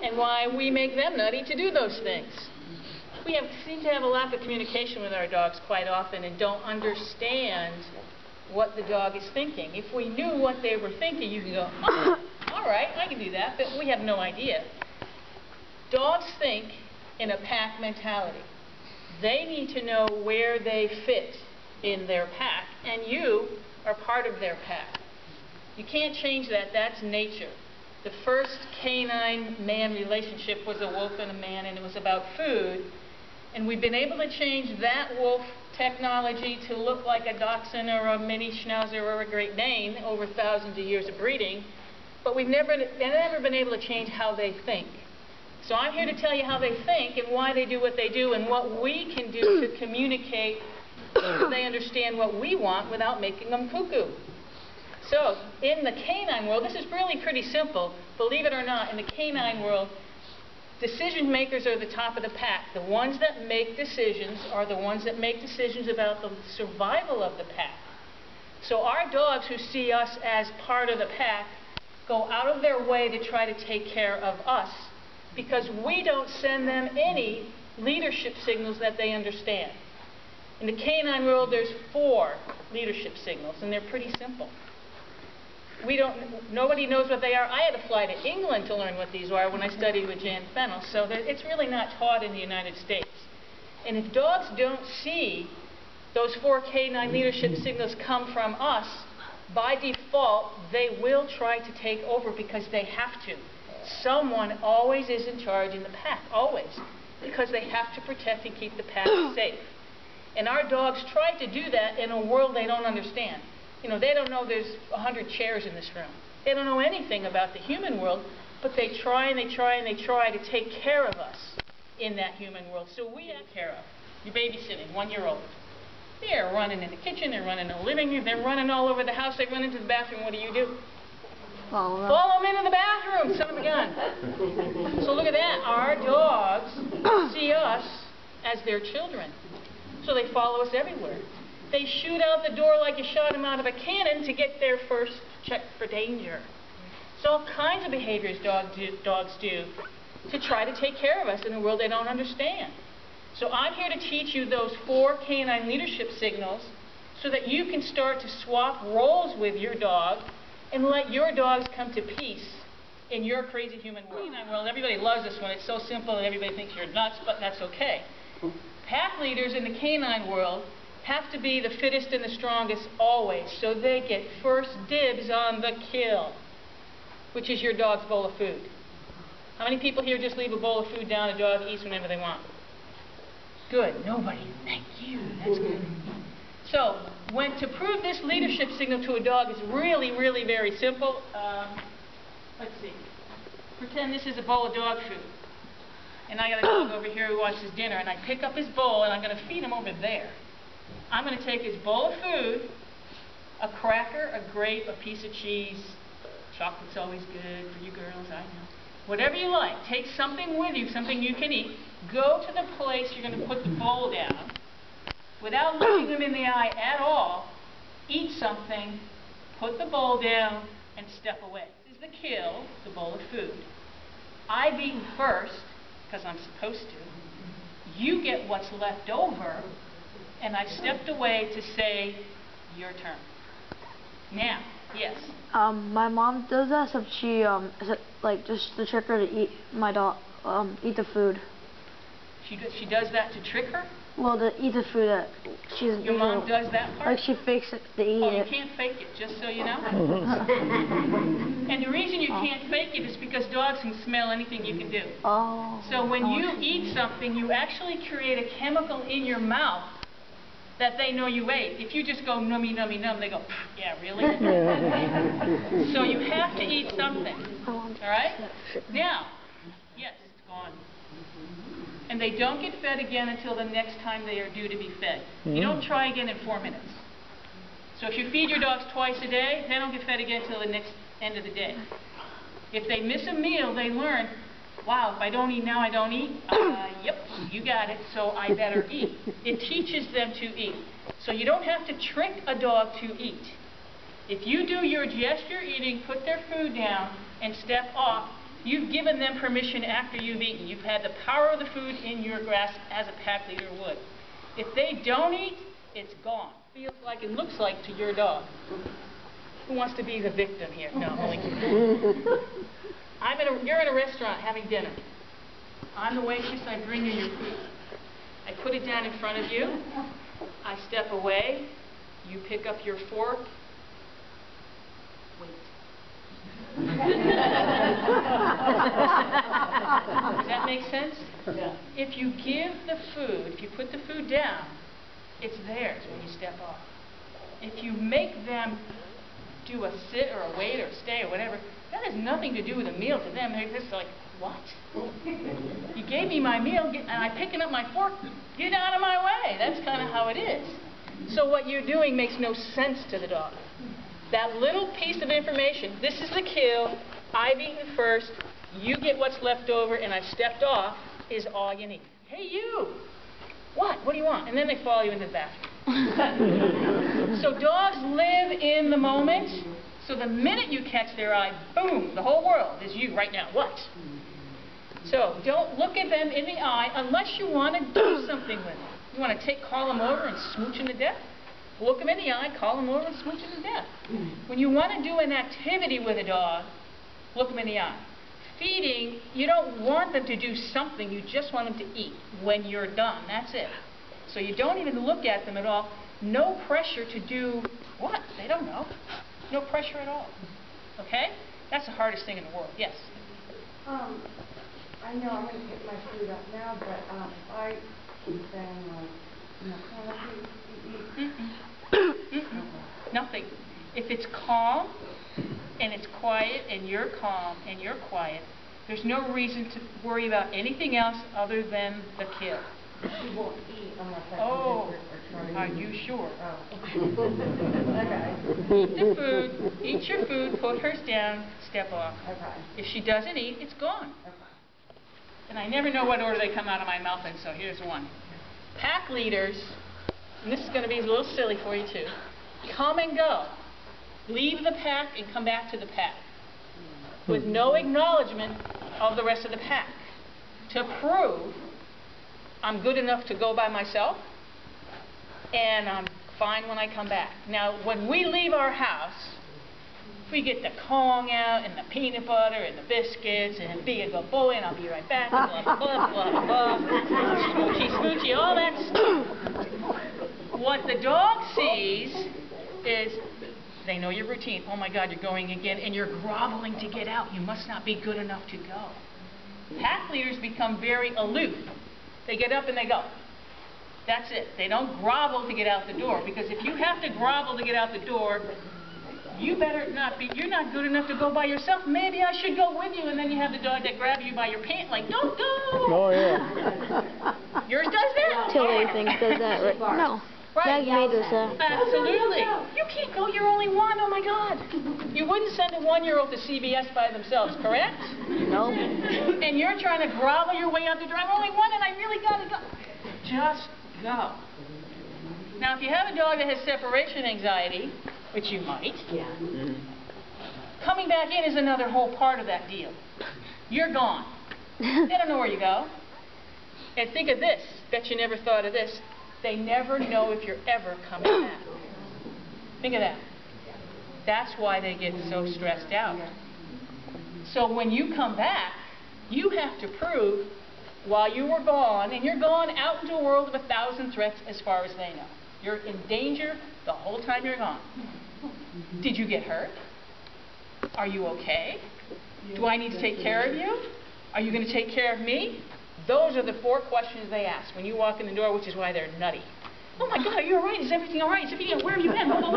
and why we make them nutty to do those things. We seem to have a lack of communication with our dogs quite often and don't understand what the dog is thinking. If we knew what they were thinking, you can go, oh, all right, I can do that, but we have no idea. Dogs think in a pack mentality. They need to know where they fit in their pack, and you are part of their pack. You can't change that. That's nature. The first canine-man relationship was a wolf and a man, and it was about food. And we've been able to change that wolf technology to look like a dachshund or a mini schnauzer or a Great Dane over thousands of years of breeding, but we've never been able to change how they think. So I'm here to tell you how they think and why they do what they do and what we can do to communicate so they understand what we want without making them cuckoo. So in the canine world, this is really pretty simple. Believe it or not, in the canine world, decision makers are the top of the pack. The ones that make decisions are the ones that make decisions about the survival of the pack. So our dogs who see us as part of the pack go out of their way to try to take care of us because we don't send them any leadership signals that they understand. In the canine world, there's 4 leadership signals, and they're pretty simple. Nobody knows what they are. I had to fly to England to learn what these are when I studied with Jan Fennell, so it's really not taught in the United States. And if dogs don't see those 4 canine leadership signals come from us, by default, they will try to take over because they have to. Someone always is in charge in the pack, always, because they have to protect and keep the pack safe. And our dogs try to do that in a world they don't understand. You know, they don't know there's 100 chairs in this room. They don't know anything about the human world, but they try and they try and they try to take care of us in that human world. So we take care of. You're babysitting, 1-year-old. They're running in the kitchen, they're running in the living room, they're running all over the house, they run into the bathroom. What do? Follow them into the bathroom, son of a gun. So look at that. Our dogs see us as their children. So they follow us everywhere. They shoot out the door like you shot them out of a cannon to get their first check for danger. So all kinds of behaviors dogs do to try to take care of us in a world they don't understand. So I'm here to teach you those 4 canine leadership signals so that you can start to swap roles with your dog and let your dogs come to peace in your crazy human world. Well, everybody loves this one. It's so simple and everybody thinks you're nuts, but that's okay. Pack leaders in the canine world have to be the fittest and the strongest always, so they get first dibs on the kill, which is your dog's bowl of food. How many people here just leave a bowl of food down, a dog eats whenever they want? Good. Nobody. Thank you. That's good. So, to prove this leadership signal to a dog is really, really very simple. Let's see. Pretend this is a bowl of dog food. And I got a dog over here who wants his dinner, and I pick up his bowl, and I'm going to feed him over there. I'm going to take his bowl of food, a cracker, a grape, a piece of cheese. Chocolate's always good for you girls, I know. Whatever you like. Take something with you, something you can eat. Go to the place you're going to put the bowl down. Without looking them in the eye at all, eat something, put the bowl down, and step away. This is the kill, the bowl of food. I've eaten first, because I'm supposed to. You get what's left over, and I stepped away to say, your turn. Now, yes? My mom does that, so she, like, just to trick her to eat my dog, eat the food. She does that to trick her? Well, to eat the food that she's eating. Your mom does that part? Like, she fakes it to eat it. Oh, you can't fake it, just so you know. And the reason you can't fake it is because dogs can smell anything you can do. Oh. So when you eat something, you actually create a chemical in your mouth that they know you ate. If you just go nummy, nummy, numb, they go, yeah, really? So you have to eat something. All right? Now, yes, it's gone. And they don't get fed again until the next time they are due to be fed. You don't try again in 4 minutes. So if you feed your dogs twice a day, they don't get fed again until the next end of the day. If they miss a meal, they learn, wow, if I don't eat now, I don't eat. Yep, you got it, so I better eat. It teaches them to eat. So you don't have to trick a dog to eat. If you do your gesture eating, put their food down, and step off, You've given them permission after you've eaten. You've had the power of the food in your grasp as a pack leader would. If they don't eat, it's gone. Feels like and looks like to your dog. Who wants to be the victim here? No, I'm only kidding. You're in a restaurant having dinner. I'm the waitress. I bring you your food. I put it down in front of you. I step away. You pick up your fork. Wait. Does that make sense? Yeah. If you give the food, if you put the food down, it's theirs when you step off. If you make them do a sit or a wait or a stay or whatever, that has nothing to do with a meal to them. They're just like, what? You gave me my meal and I'm picking up my fork. Get out of my way. That's kind of how it is. So what you're doing makes no sense to the dog. That little piece of information, this is the kill, I've eaten first, you get what's left over, and I've stepped off, is all you need. Hey, you! What? What do you want? And then they follow you into the bathroom. So dogs live in the moment, so the minute you catch their eye, boom, the whole world is you right now. What? So don't look at them in the eye unless you want to do something with them. You want to call them over and smooch them to death? Look them in the eye, call them over and smooch them to death. When you want to do an activity with a dog, look them in the eye. Feeding, you don't want them to do something, you just want them to eat when you're done. That's it. So you don't even look at them at all. No pressure to do what? They don't know. No pressure at all. Okay? That's the hardest thing in the world. Yes? I know I'm going to get my food up now, but if I keep saying, Nothing. If it's calm and it's quiet and you're calm and you're quiet, there's no reason to worry about anything else other than the kill. She won't eat unless I are you sure? Okay. Eat the food, eat your food, put hers down, step off. Okay. If she doesn't eat, it's gone. Okay. And I never know what order they come out of my mouth in, so here's one. Pack leaders, and this is going to be a little silly for you too, come and go. Leave the pack and come back to the pack with no acknowledgement of the rest of the pack to prove I'm good enough to go by myself and I'm fine when I come back. Now, when we leave our house, we get the Kong out and the peanut butter and the biscuits and be a good boy and I'll be right back and blah, blah, blah, blah, blah, smoochy, smoochy, all that stuff. What the dog sees is they know your routine. Oh my God, you're going again and you're groveling to get out. You must not be good enough to go. Pack leaders become very aloof. They get up and they go. That's it. They don't grovel to get out the door, because if you have to grovel to get out the door, you better not be, you're not good enough to go by yourself. Maybe I should go with you, and then you have the dog that grabs you by your pants like, don't go! Oh, yeah. Yours does that? Tilly thinks does that, right? No. Right. Maggie does that. Absolutely. You can't go, you're only one, oh my God. You wouldn't send a 1-year-old to CVS by themselves, correct? No. And you're trying to grovel your way out the door. I'm only one and I really gotta go. Just go. Now, if you have a dog that has separation anxiety, which you might, coming back in is another whole part of that deal. You're gone. They don't know where you go. And think of this. Bet you never thought of this. They never know if you're ever coming back. Think of that. That's why they get so stressed out. So when you come back, you have to prove while you were gone, and you're gone out into a world of 1,000 threats as far as they know. You're in danger the whole time you're gone. Did you get hurt? Are you okay? Do I need to take care of you? Are you going to take care of me? Those are the 4 questions they ask when you walk in the door, which is why they're nutty. Oh my God, are you all right? Is everything all right? Is everything, where have you been? Woohoo,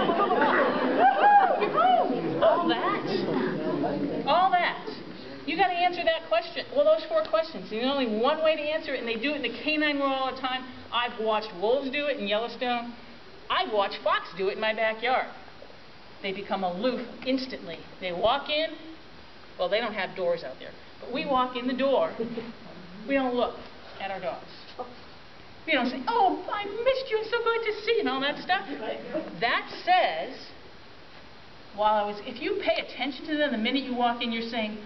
you're home. All that. All that. You got to answer that question. Well, those 4 questions. There's only one way to answer it, and they do it in the canine world all the time. I've watched wolves do it in Yellowstone. I've watched fox do it in my backyard. They become aloof instantly. They walk in. Well, they don't have doors out there, but we walk in the door. We don't look at our dogs. We don't say, oh, I missed you, it's so good to see you, and all that stuff. That says, if you pay attention to them the minute you walk in, you're saying,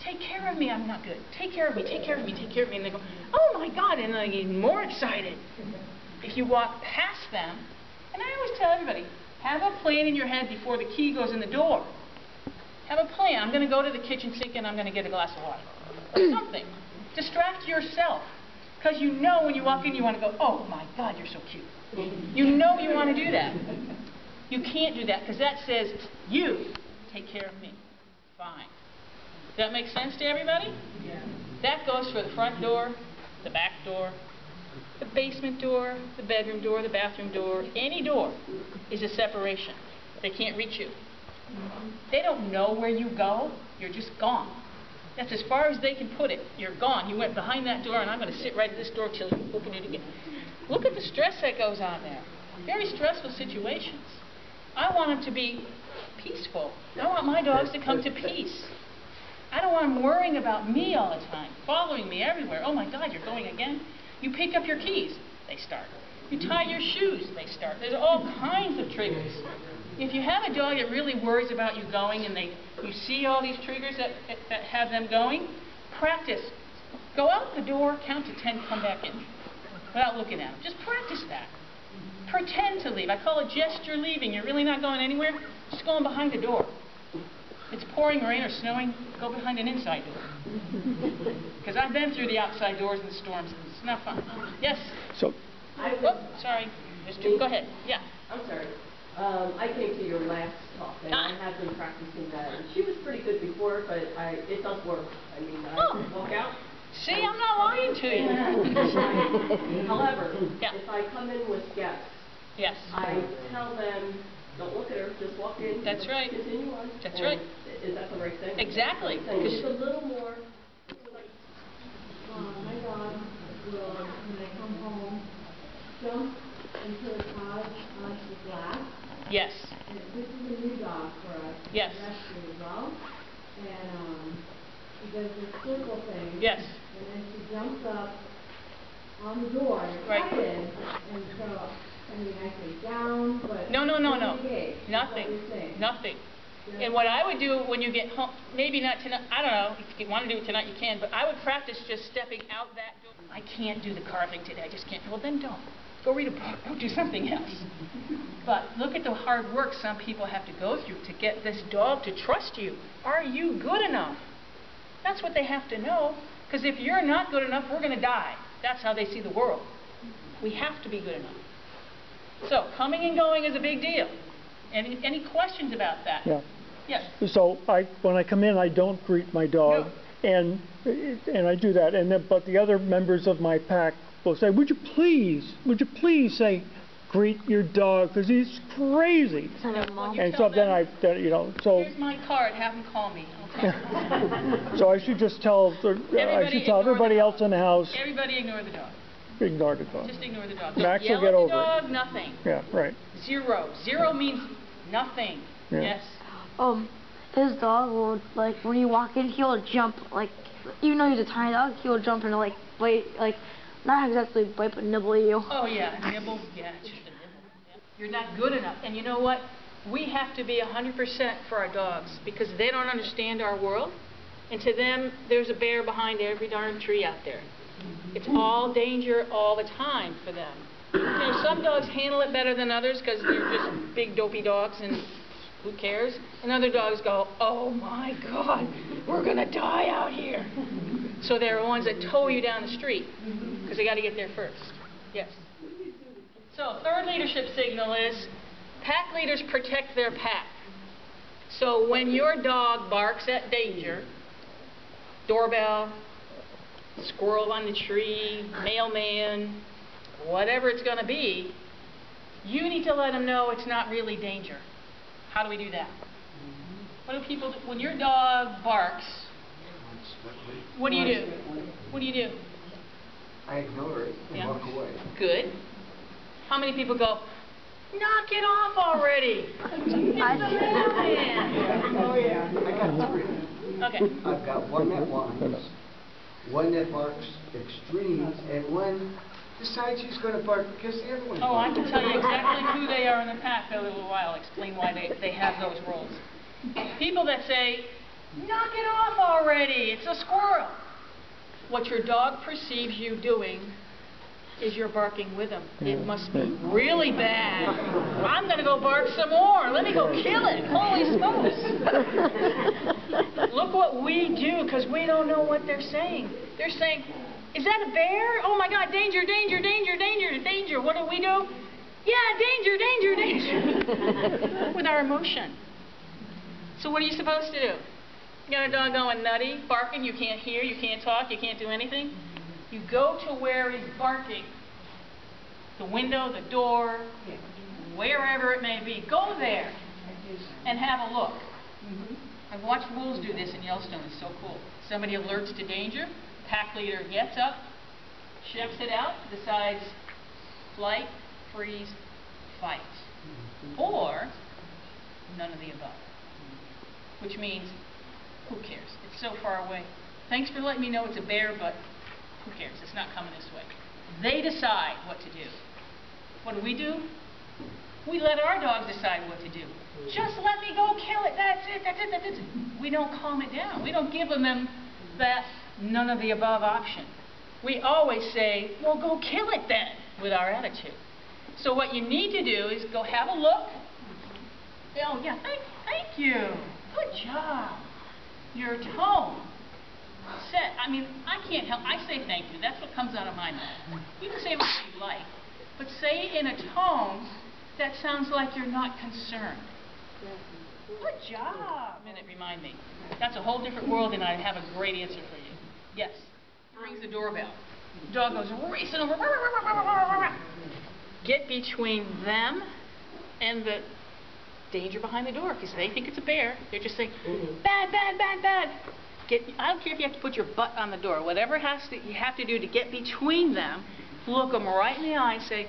take care of me, I'm not good. Take care of me, take care of me, take care of me. And they go, oh my God, and they get even more excited. If you walk past them, and I always tell everybody, have a plan in your head before the key goes in the door. Have a plan. I'm going to go to the kitchen sink and I'm going to get a glass of water. Or something. Distract yourself. Because you know when you walk in you want to go, oh my God, you're so cute. You know you want to do that. You can't do that because that says, you take care of me. Fine. Does that make sense to everybody? Yeah. That goes for the front door, the back door, the basement door, the bedroom door, the bathroom door. Any door is a separation. They can't reach you. They don't know where you go. You're just gone. That's as far as they can put it. You're gone. You went behind that door, and I'm going to sit right at this door till you open it again. Look at the stress that goes on there. Very stressful situations. I want them to be peaceful. I want my dogs to come to peace. I don't want them worrying about me all the time, following me everywhere. Oh my God, you're going again? You pick up your keys, they start. You tie your shoes, they start. There's all kinds of triggers. If you have a dog that really worries about you going and you see all these triggers that have them going, practice. Go out the door, count to 10, come back in without looking at them. Just practice that. Pretend to leave. I call it gesture leaving. You're really not going anywhere. Just going behind a door. It's pouring rain or snowing, go behind an inside door. Because I've been through the outside doors in the storms, and it's not fun. Yes? So, sorry. Go ahead. Yeah. I'm sorry. I came to your last talk, and I have been practicing that. And she was pretty good before, but it does work. I mean, I walk out. See, I'm not lying to you. However, if I come in with guests, yes, I tell them, don't look at her, just walk in. That's right. Continue on. That's right. Is that the right thing? Exactly. Just a little more. My dog will, when I come home, jump into the couch onto the glass. Yes. And this is a new dog for us. Yes. Rescue as well. And she does this circle thing. Yes. And then she jumps up on the door and excited. And so, I mean, I say down, but No. engage. Nothing. Nothing. Yeah. And what I would do when you get home, maybe not tonight, I don't know, if you want to do it tonight you can, but I would practice just stepping out that door. I can't do the carving today, I just can't. Well then don't. Go read a book, go do something else. But look at the hard work some people have to go through to get this dog to trust you. Are you good enough? That's what they have to know. Because if you're not good enough, we're going to die. That's how they see the world. We have to be good enough. So, coming and going is a big deal. Any questions about that? yeah. Yes. So when I come in, I don't greet my dog, and I do that. And then, but the other members of my pack will say, would you please say, greet your dog, because he's crazy. And so then so. Here's my card. Have him call me. Okay. So I should just tell everybody else in the house. Everybody ignore the dog. Ignore the dog. Just ignore the dog. Max Don't will get yell over at the dog, it. nothing. Yeah, right. 0. 0 means nothing. Yeah. Yes. His dog will, like, when you walk in, he'll jump, like, even though he's a tiny dog, he'll jump and, like, bite, like, not exactly bite, but nibble at you. Oh, yeah, nibble. Yeah, it's just a nibble. Yeah. You're not good enough. And you know what? We have to be 100% for our dogs because they don't understand our world. And to them, there's a bear behind every darn tree out there. It's all danger all the time for them. You know, some dogs handle it better than others because they're just big dopey dogs and who cares? And other dogs go, oh my God, we're going to die out here. So they're the ones that tow you down the street because they got to get there first. Yes. So third leadership signal is pack leaders protect their pack. So when your dog barks at danger, doorbell, squirrel on the tree, mailman, whatever it's going to be, you need to let them know it's not really danger. How do we do that? What do people do? When your dog barks, what do you do? What do you do? I ignore it and walk away. Good. How many people go, knock it off already? It's the mailman. Oh yeah. I got 3. Okay. I've got one that whines, one that barks extremes, and one decides he's going to bark because the other one. Oh, I can tell you exactly who they are in the pack in a little while. Explain why they have those roles. People that say, Knock it off already. It's a squirrel. What your dog perceives you doing is you're barking with him. It must be really bad. I'm going to go bark some more. Let me go kill it. Holy smokes. Look what we do because we don't know what they're saying. They're saying, is that a bear? Oh my God, danger, danger, danger, danger, danger. What do? Yeah, danger, danger, danger. With our emotion. So what are you supposed to do? You got a dog going nutty, barking, you can't hear, you can't talk, you can't do anything. You go to where he's barking. The window, the door, wherever it may be. Go there and have a look. I've watched wolves do this in Yellowstone. It's so cool. Somebody alerts to danger. Pack leader gets up, checks it out, decides flight, freeze, fight. Or none of the above. Which means, who cares? It's so far away. Thanks for letting me know it's a bear, but who cares? It's not coming this way. They decide what to do. What do? We let our dogs decide what to do. Just let me go kill it. That's it. That's it. That's it. We don't calm it down. We don't give them that none of the above option. We always say, well, go kill it then, with our attitude. So what you need to do is go have a look. Oh, yeah, thank you. Good job. Your tone. I mean, I can't help. I say thank you. That's what comes out of my mouth. You can say what you like, but say it in a tone that sounds like you're not concerned. Good job. Remind me. That's a whole different world, and I have a great answer for you. Yes. Rings the doorbell. Dog goes racing over. Get between them and the danger behind the door, because they think it's a bear. They're just saying, bad, bad, bad, bad. I don't care if you have to put your butt on the door. Whatever you have to do to get between them, look them right in the eye and say,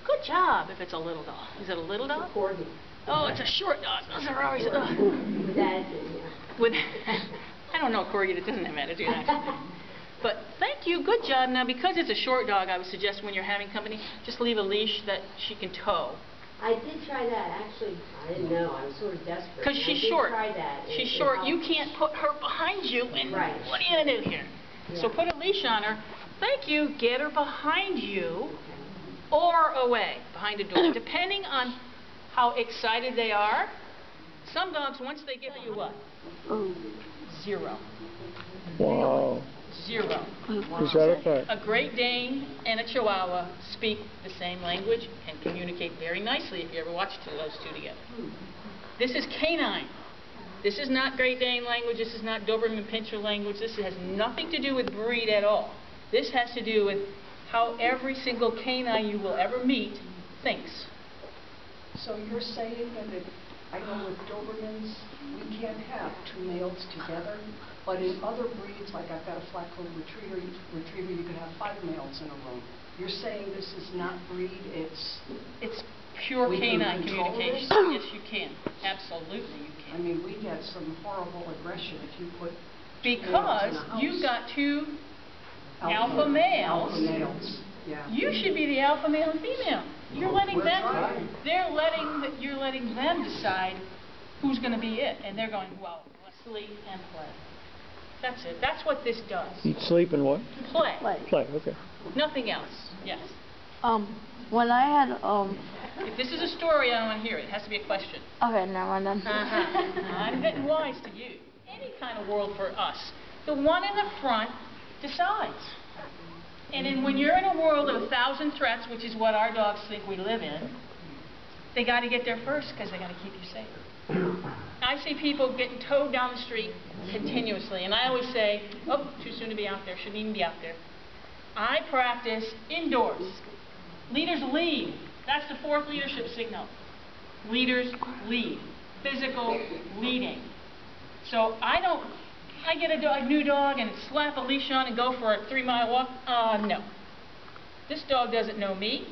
good job, if it's a little dog. Is it a little dog? It's a corgi. Oh, it's a short dog. Those are always... With attitude, yeah. I don't know a corgi that doesn't have attitude, actually. But thank you, good job. Now, because it's a short dog, I would suggest when you're having company, just leave a leash that she can tow. I did try that, actually. I didn't know. I was sort of desperate. Because she's short. Try that. She's short. You can't put her behind you. And right. What are you going to do here? Yeah. So put a leash on her. Thank you. Get her behind you or away, behind a door, depending on how excited they are. Some dogs, once they give you what? Zero. Wow. Zero. Is that a fact? A Great Dane and a Chihuahua speak the same language and communicate very nicely if you ever watch those two together. This is canine. This is not Great Dane language. This is not Doberman Pinscher language. This has nothing to do with breed at all. This has to do with how every single canine you will ever meet thinks. So you're saying that I know with Dobermans, we can't have two males together, but in other breeds, like I've got a flat-coated retriever, you could have 5 males in a room. You're saying this is not breed, it's pure canine communication. Yes, you can. Absolutely, you can. I mean, we get some horrible aggression if you put because you've got two alpha males. Alpha males. Yeah. You should be the alpha male and female. You're letting We're them. trying. You're letting them decide who's going to be it, and they're going, well, let's sleep and play. That's it. That's what this does. Eat, sleep, and what? Play. Play. Okay. Nothing else. Yes. When I had If this is a story, I don't want to hear it. It has to be a question. okay, never mind then. I'm getting wise to you. Any kind of world for us. The one in the front decides. And then when you're in a world of 1,000 threats, which is what our dogs think we live in, they got to get there first because they got to keep you safe. I see people getting towed down the street continuously, and I always say, oh, too soon to be out there, shouldn't even be out there. I practice indoors. Leaders lead. That's the 4th leadership signal. Leaders lead. Physical leading. So I get a new dog and slap a leash on and go for a 3-mile walk? No. This dog doesn't know me,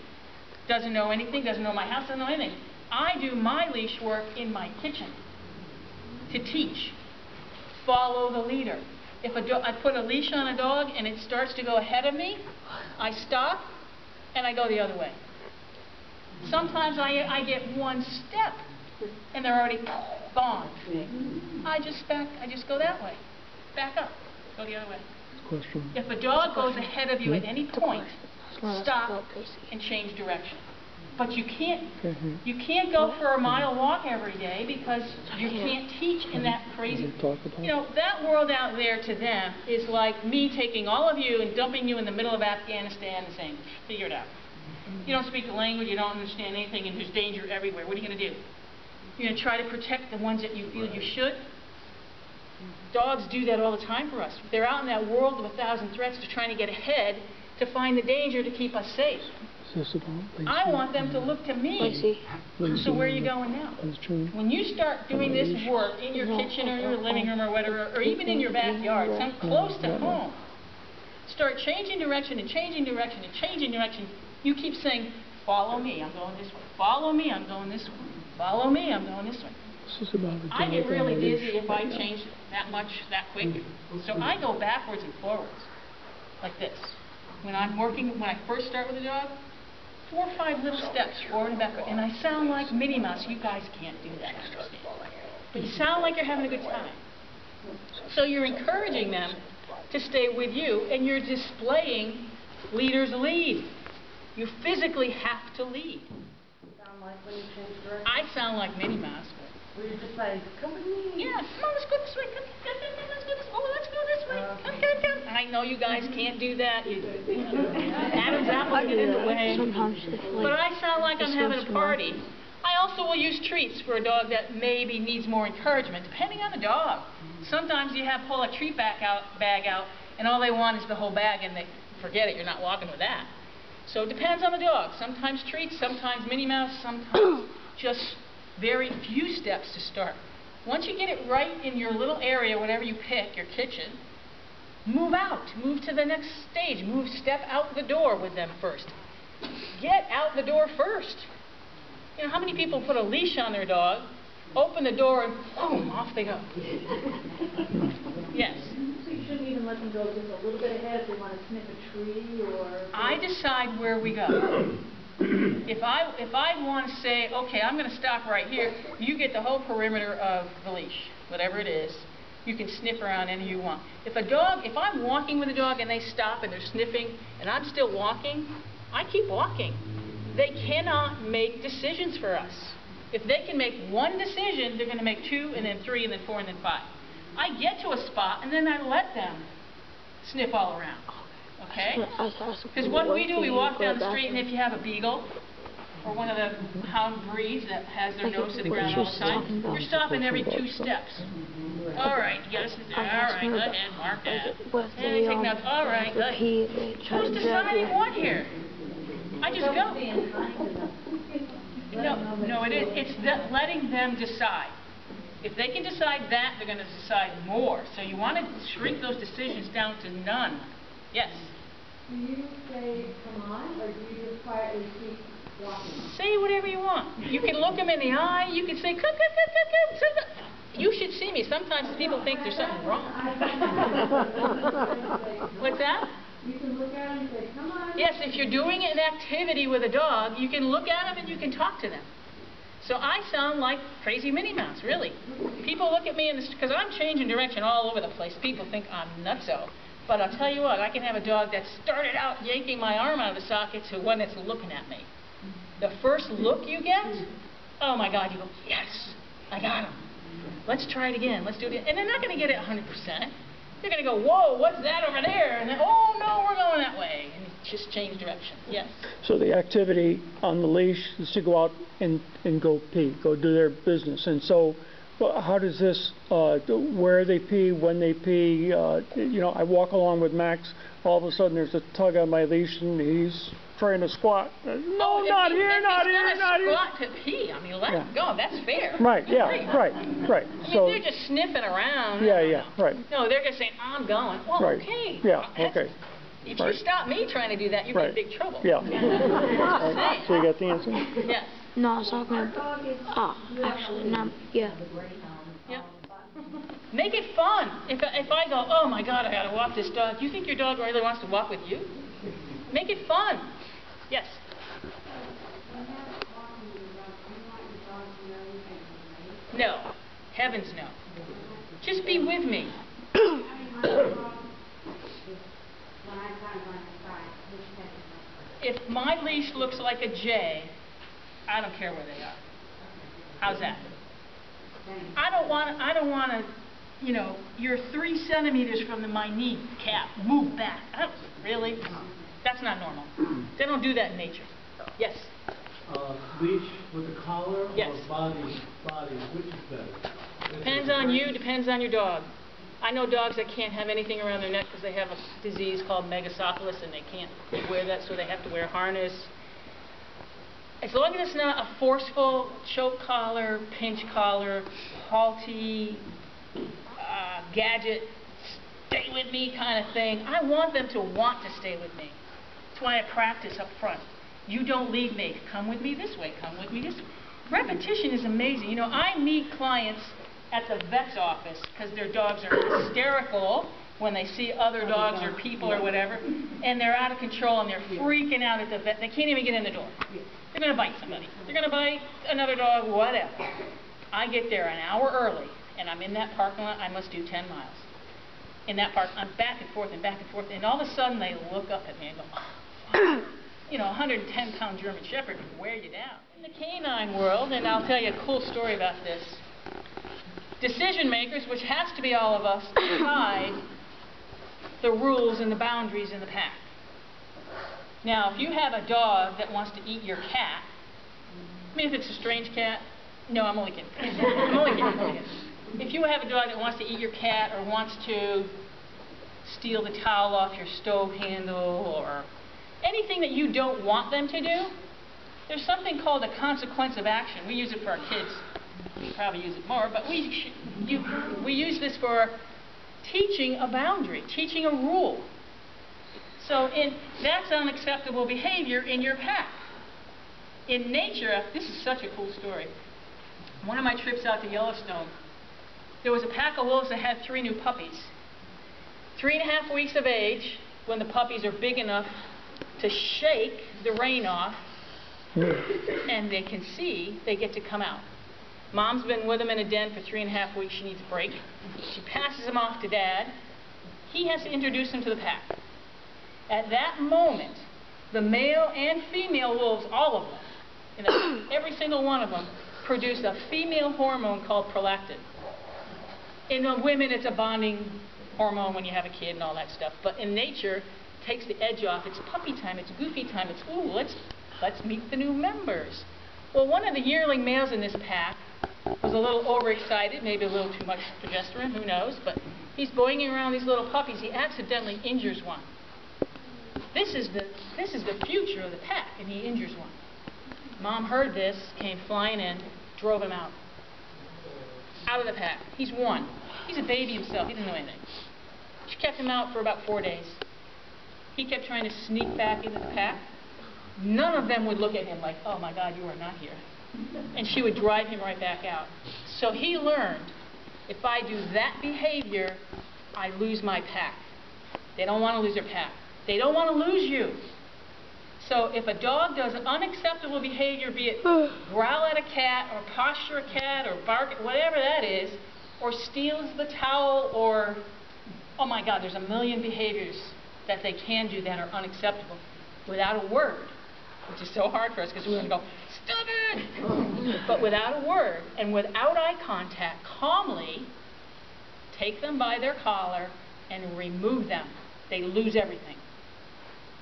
doesn't know anything, doesn't know my house, doesn't know anything. I do my leash work in my kitchen to teach. Follow the leader. If I put a leash on a dog and it starts to go ahead of me, I stop and I go the other way. Sometimes I get one step and they're already gone. I just go that way. Back up. Go the other way. Question. If a dog goes ahead of you at any point, stop and change direction. But you can't go for a mile walk every day because you can't teach in that crazy. You know, that world out there to them is like me taking all of you and dumping you in the middle of Afghanistan and saying, figure it out. You don't speak the language, you don't understand anything, and there's danger everywhere. What are you going to do? You're going to try to protect the ones that you feel you should? Dogs do that all the time for us. They're out in that world of 1,000 threats. They're trying to get ahead to find the danger to keep us safe. I want them to look to me. So where are you going now? When you start doing this work in your kitchen or your living room or whatever, or even in your backyard, some close to home, start changing direction and changing direction and changing direction. You keep saying, follow me, I'm going this way. Follow me, I'm going this way. Follow me, I'm going this way. I get really dizzy if I change that much that quick. So I go backwards and forwards, like this. When I'm working, when I first start with a dog, 4 or 5 little steps forward and backward. And I sound like Minnie Mouse. You guys can't do that, I understand. But you sound like you're having a good time. So you're encouraging them to stay with you, and you're displaying leaders lead. You physically have to lead. Sound like when you change direction? I sound like Minnie Mouse. Were you just like, come with me? Yeah, come on, let's go this way. Come, let's go this way. Oh, let's go this way. Come. I know you guys can't do that. Adam's apple get in the way. But I sound like I'm having a party. I also will use treats for a dog that maybe needs more encouragement, depending on the dog. Sometimes you pull a treat bag out, and all they want is the whole bag, and they forget it. You're not walking with that. So it depends on the dog. Sometimes treats, sometimes Minnie Mouse, sometimes just very few steps to start. Once you get it right in your little area, whatever you pick, your kitchen, move out. Move to the next stage. Step out the door with them first. Get out the door first. You know, how many people put a leash on their dog, open the door, and boom, off they go? Yes. So you shouldn't even let them go just a little bit ahead if they want to sniff a tree or... I decide where we go. If I want to say, okay, I'm going to stop right here, you get the whole perimeter of the leash, whatever it is. You can sniff around any you want. If I'm walking with a dog and they stop and they're sniffing and I'm still walking, I keep walking. They cannot make decisions for us. If they can make one decision, they're going to make 2 and then 3 and then 4 and then 5. I get to a spot and then I let them sniff all around. Okay? Because what we do, we walk down the street, and if you have a beagle or one of the hound breeds that has their nose to the ground all the time, you're stopping every 2 steps. All right, you gotta sit there. All right, go ahead, mark that. Hey, take notes. All right, go ahead. Who's deciding what here? I just go. No, it is. It's letting them decide. If they can decide that, they're going to decide more. So you want to shrink those decisions down to none. Yes? Do you say, come on, or do you just quietly keep walking? Say whatever you want. You can look them in the eye. You can say, come. You should see me. Sometimes people think there's something wrong. What's that? You can look at them and say, come on. Yes, if you're doing an activity with a dog, you can look at them and you can talk to them. So I sound like crazy Minnie Mouse, really. People look at me because I'm changing direction all over the place. People think I'm nutso. But I'll tell you what, I can have a dog that started out yanking my arm out of the socket to one that's looking at me. The first look you get, oh my God, you go, yes, I got him. Let's try it again. Let's do it again. And they're not going to get it 100%. They're going to go, whoa, what's that over there? And then, oh, no, we're going that way. And just change direction. Yes? So the activity on the leash is to go out and go pee, go do their business. And so how does this, where they pee, when they pee, you know, I walk along with Max, all of a sudden there's a tug on my leash and he's trying to squat. No, not here, not here, not here. Squat to pee. I mean, let him go. That's fair. Right, yeah, right. I mean, So they're just sniffing around. Yeah, right. No, they're just saying, I'm going. Well, Right. okay. Yeah, okay. If you stop me trying to do that, you're in big trouble. Yeah. Just So you got the answer? Yes. No, I was talking about, actually, no, yeah. Yep. Make it fun. If I go, oh my God, I got to walk this dog, you think your dog really wants to walk with you? Make it fun. Yes. No. Heavens no. Just be with me. If my leash looks like a J, I don't care where they are. How's that? I don't want to, you know, you're 3 centimeters from my knee cap. Move back. Really? That's not normal. They don't do that in nature. Yes? Leash with a collar yes. or body, which is better? Depends on you, depends on your dog. I know dogs that can't have anything around their neck because they have a disease called megacephalus and they can't wear that, so they have to wear a harness. As long as it's not a forceful choke collar, pinch collar, halty, gadget, stay with me kind of thing, I want them to want to stay with me. That's why I practice up front. You don't leave me. Come with me this way. Come with me this way. Repetition is amazing. You know, I meet clients at the vet's office because their dogs are hysterical when they see other dogs or people or whatever, and they're out of control and they're freaking out at the vet. They can't even get in the door. They're going to bite somebody. They're going to bite another dog, whatever. I get there an hour early, and I'm in that parking lot. I must do 10 miles. In that park, I'm back and forth, and all of a sudden they look up at me and go, oh, you know, a 110-pound German Shepherd can wear you down. In the canine world, and I'll tell you a cool story about this, decision makers, which has to be all of us, decide the rules and the boundaries in the pack. Now, if you have a dog that wants to eat your cat, I mean, if it's a strange cat, no, I'm only kidding. I'm only kidding. If you have a dog that wants to eat your cat or wants to steal the towel off your stove handle or anything that you don't want them to do, there's something called a consequence of action. We use it for our kids. We probably use it more, but we use this for teaching a boundary, teaching a rule. So that's unacceptable behavior in your pack. In nature, this is such a cool story. One of my trips out to Yellowstone, there was a pack of wolves that had 3 new puppies. 3.5 weeks of age, when the puppies are big enough to shake the rain off, and they can see, they get to come out. Mom's been with them in a den for 3.5 weeks. She needs a break. She passes them off to Dad. He has to introduce them to the pack. At that moment, the male and female wolves, all of them, every single one of them, produce a female hormone called prolactin. In women, it's a bonding hormone when you have a kid and all that stuff. But in nature, it takes the edge off. It's puppy time. It's goofy time. It's, ooh, let's meet the new members. Well, one of the yearling males in this pack was a little overexcited, maybe a little too much progesterone, who knows, but he's boinging around these little puppies. He accidentally injures one. This is the future of the pack, and he injures one. Mom heard this, came flying in, drove him out. Out of the pack. He's one. He's a baby himself. He didn't know anything. She kept him out for about 4 days. He kept trying to sneak back into the pack. None of them would look at him like, oh my God, you are not here. And she would drive him right back out. So he learned, if I do that behavior, I lose my pack. They don't want to lose their pack. They don't want to lose you. So if a dog does unacceptable behavior, be it growl at a cat or posture a cat or bark, whatever that is, or steals the towel or, oh my God, there's a million behaviors that they can do that are unacceptable without a word, which is so hard for us because we want to go, stop it! But without a word and without eye contact, calmly take them by their collar and remove them. They lose everything.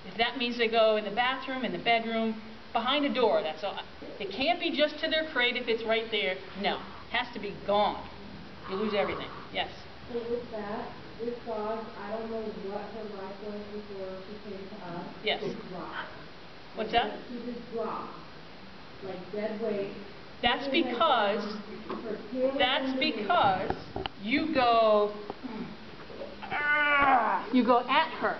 If that means they go in the bathroom, in the bedroom, behind a door, that's all. It can't be just to their crate if it's right there. No, it has to be gone. You lose everything. Yes? So with that, this dog, I don't know what her life was before she came to us. Yes. She dropped. What's that? She just dropped. Like dead weight. That's because you go at her.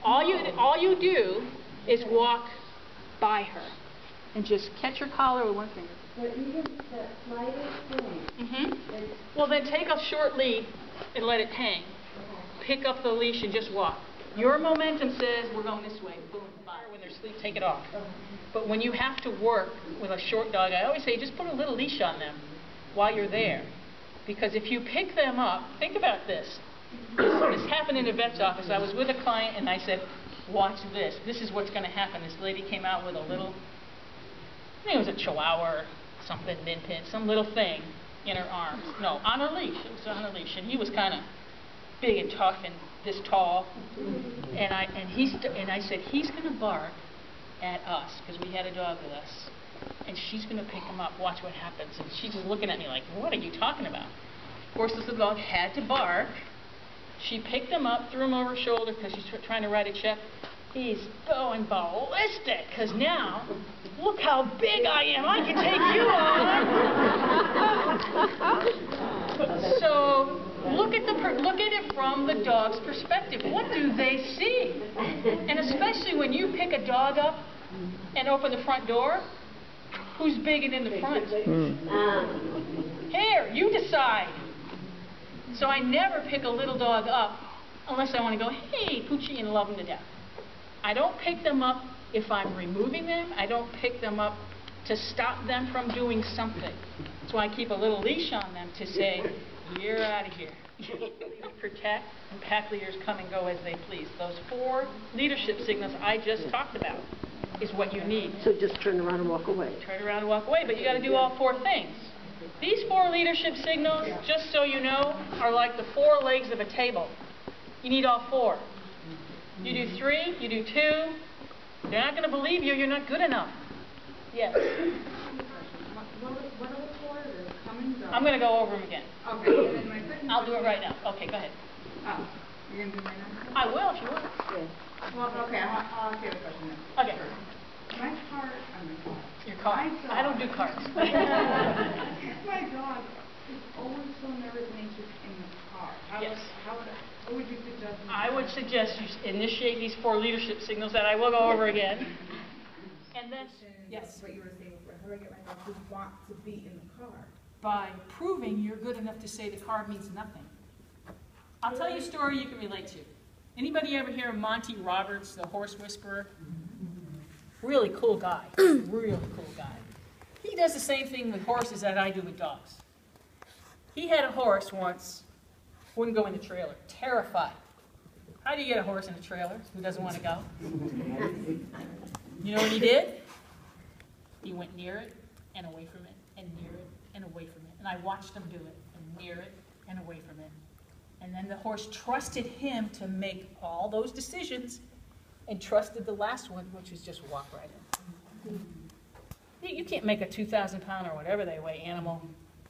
All you do is walk by her and just catch her collar with one finger. But even that slightest thing. Well, then take a short lead and let it hang. Pick up the leash and just walk. Your momentum says we're going this way. Boom, bye. When they're asleep, take it off. But when you have to work with a short dog, I always say just put a little leash on them. while you're there. Because if you pick them up, think about this. This happened in a vet's office. I was with a client and I said, watch this. This is what's going to happen. This lady came out with a little, I think it was a chihuahua or something, min pin, some little thing in her arms. No, on her leash. It was on her leash. And he was kind of big and tough and this tall. And I said, he's going to bark at us, because we had a dog with us. And she's going to pick him up. Watch what happens. And she's just looking at me like, what are you talking about? Of course, this little dog had to bark. She picked him up, threw him over her shoulder because she's trying to write a check. He's going ballistic because now, look how big I am. I can take you on. So look at it from the dog's perspective. What do they see? And especially when you pick a dog up and open the front door, who's big and in the front? Here, you decide. So I never pick a little dog up unless I want to go, hey, Poochie, and love them to death. I don't pick them up if I'm removing them. I don't pick them up to stop them from doing something. So I keep a little leash on them to say, you're out of here. Protect, and pack leaders come and go as they please. Those 4 leadership signals I just talked about is what you need. So just turn around and walk away. Turn around and walk away, but you got to do all 4 things. These 4 leadership signals, just so you know, are like the 4 legs of a table. You need all 4. You do 3, you do 2. They're not going to believe you. You're not good enough. Yes. What are the 4? The come and go. I'm going to go over them again. Okay. And then my second I'll do it right now. Okay, go ahead. Oh, you're going to do it right now? I will if you want. Yeah. Well, okay, I'll ask you a question then. Okay. My car, Your car. I don't do cars. my dog is always so nervous and anxious in the car. Yes. What would you suggest? I would suggest you initiate these 4 leadership signals that I will go over again. And then, yes. What you were saying before, how do I get my dog to want to be in the car? By proving you're good enough to say the car means nothing. I'll tell you a story you can relate to. Anybody ever hear of Monty Roberts, the horse whisperer? Really cool guy. Really cool guy. He does the same thing with horses that I do with dogs. He had a horse once, wouldn't go in the trailer, terrified. How do you get a horse in a trailer who doesn't want to go? You know what he did? He went near it and away from it, and near it and away from it. And I watched him do it, and near it and away from it. And then the horse trusted him to make all those decisions and trusted the last one, which is just walk right in. You can't make a 2,000-pound or whatever they weigh animal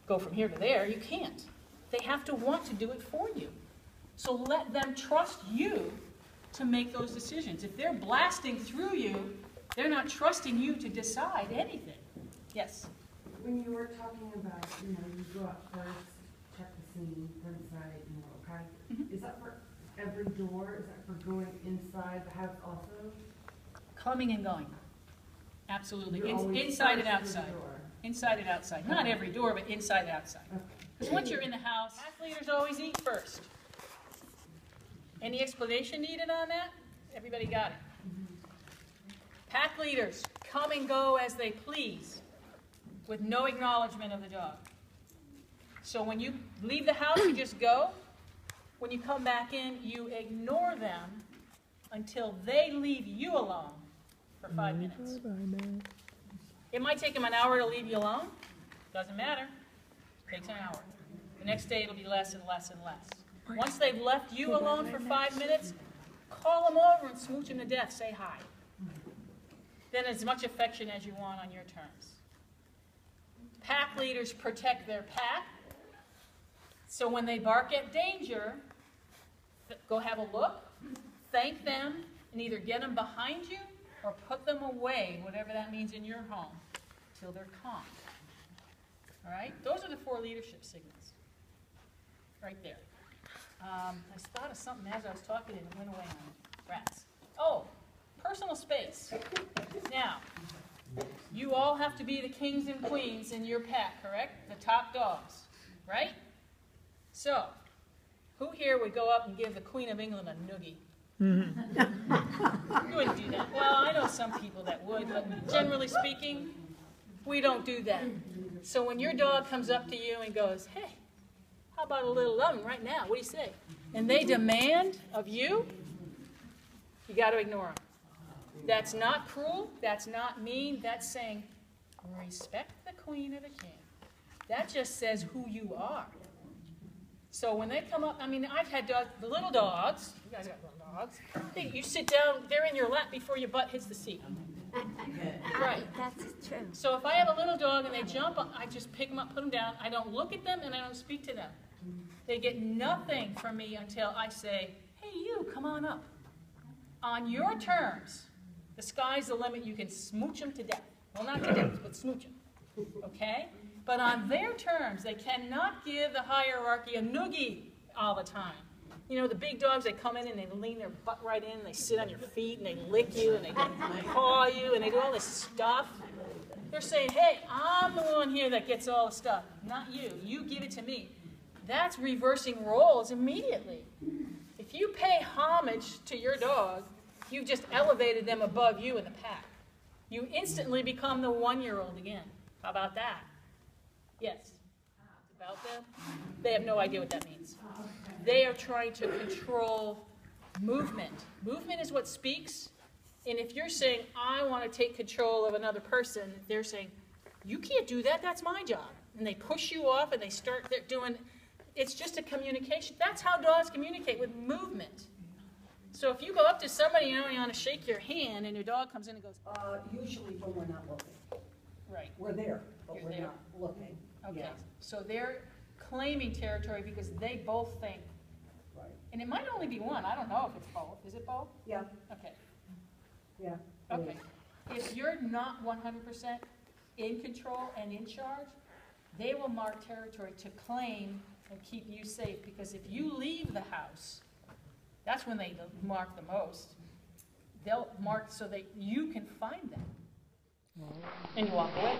go from here to there. You can't. They have to want to do it for you. So let them trust you to make those decisions. If they're blasting through you, they're not trusting you to decide anything. Yes? When you were talking about, you go up first, check the scene, go inside, okay? Mm-hmm. Is that for every door? Is that for going inside the house also? Coming and going. Absolutely. You're Inside and first outside. Inside and outside. Not every door, but inside and outside. Because once you're in the house, pack leaders always eat first. Any explanation needed on that? Everybody got it? Pack leaders come and go as they please with no acknowledgement of the dog. So when you leave the house, you just go. When you come back in, you ignore them until they leave you alone for 5 minutes. It might take them an hour to leave you alone. Doesn't matter. It takes an hour. The next day it'll be less and less and less. Once they've left you alone for 5 minutes, call them over and smooch them to death. Say hi. Then as much affection as you want on your terms. Pack leaders protect their pack. So when they bark at danger, go have a look, thank them, and either get them behind you or put them away, whatever that means in your home, till they're calm. All right? Those are the 4 leadership signals. Right there. I thought of something as I was talking and it went away on me. Rats. Oh, personal space. Now, you all have to be the kings and queens in your pack, correct? The top dogs, right? So, who here would go up and give the Queen of England a noogie? You wouldn't do that. Well, I know some people that would, but generally speaking, We don't do that. So when your dog comes up to you and goes, hey, how about a little loving right now? What do you say? And they demand of you, you got to ignore them. That's not cruel. That's not mean. That's saying, respect the queen or the king. That just says who you are. So when they come up, I mean, I've had dogs, the little dogs, you guys got little dogs, you sit down, they're in your lap before your butt hits the seat. Right. That's true. So if I have a little dog and they jump, I just pick them up, put them down. I don't look at them and I don't speak to them. They get nothing from me until I say, hey, you, come on up. On your terms, the sky's the limit. You can smooch them to death. Well, not to death, but smooch them. Okay? But on their terms, they cannot give the hierarchy a noogie all the time. You know, the big dogs, they come in and they lean their butt right in, and they sit on your feet, and they lick you, and they paw you, and they do all this stuff. They're saying, hey, I'm the one here that gets all the stuff, not you. You give it to me. That's reversing roles immediately. If you pay homage to your dog, you've just elevated them above you in the pack. You instantly become the one-year-old again. How about that? Yes. It's about them. They have no idea what that means. They are trying to control movement. Movement is what speaks. And if you're saying, I want to take control of another person, they're saying, you can't do that. That's my job. And they push you off and they start doing, it's just a communication. That's how dogs communicate, with movement. So if you go up to somebody, you know, you want to shake your hand and your dog comes in and goes, Usually when we're not looking. right. We're there, but You're we're there. not looking. Okay. Yeah. So they're claiming territory because they both think. Right. And it might only be one. I don't know if it's both. Is it both? Yeah, Okay. yeah. Okay. If you're not 100% in control and in charge, they will mark territory to claim and keep you safe. Because if you leave the house, that's when they mark the most. They'll mark so that you can find them. And you walk away.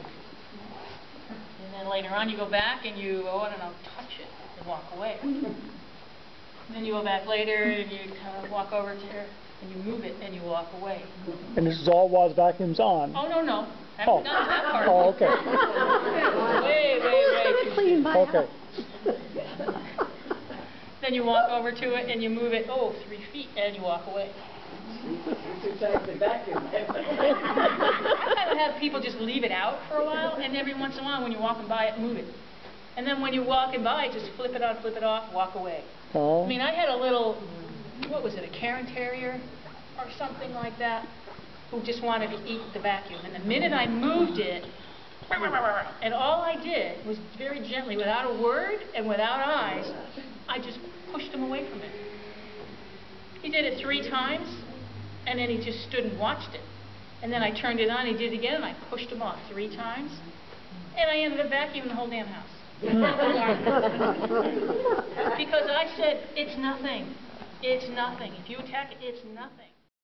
And then later on you go back and you, oh, I don't know, touch it and walk away. And then you go back later and you kind of walk over to her and you move it and you walk away. And this is all while the vacuum's on? Oh, no, no. I haven't done that part. Oh, okay. Way. Okay. Then you walk over to it and you move it, 3 feet, and you walk away. Exactly vacuum. I would have people just leave it out for a while, and every once in a while, when you're walking by it, move it. And then when you're walking by, just flip it on, flip it off, walk away. Oh. I mean, I had a little, what was it, a Cairn Terrier or something like that, who just wanted to eat the vacuum. And the minute I moved it, and all I did was very gently, without a word and without eyes, I just pushed him away from it. He did it 3 times, and then he just stood and watched it. And then I turned it on, he did it again, and I pushed him off 3 times. And I ended up vacuuming the whole damn house. Because I said, it's nothing. It's nothing. If you attack it, it's nothing.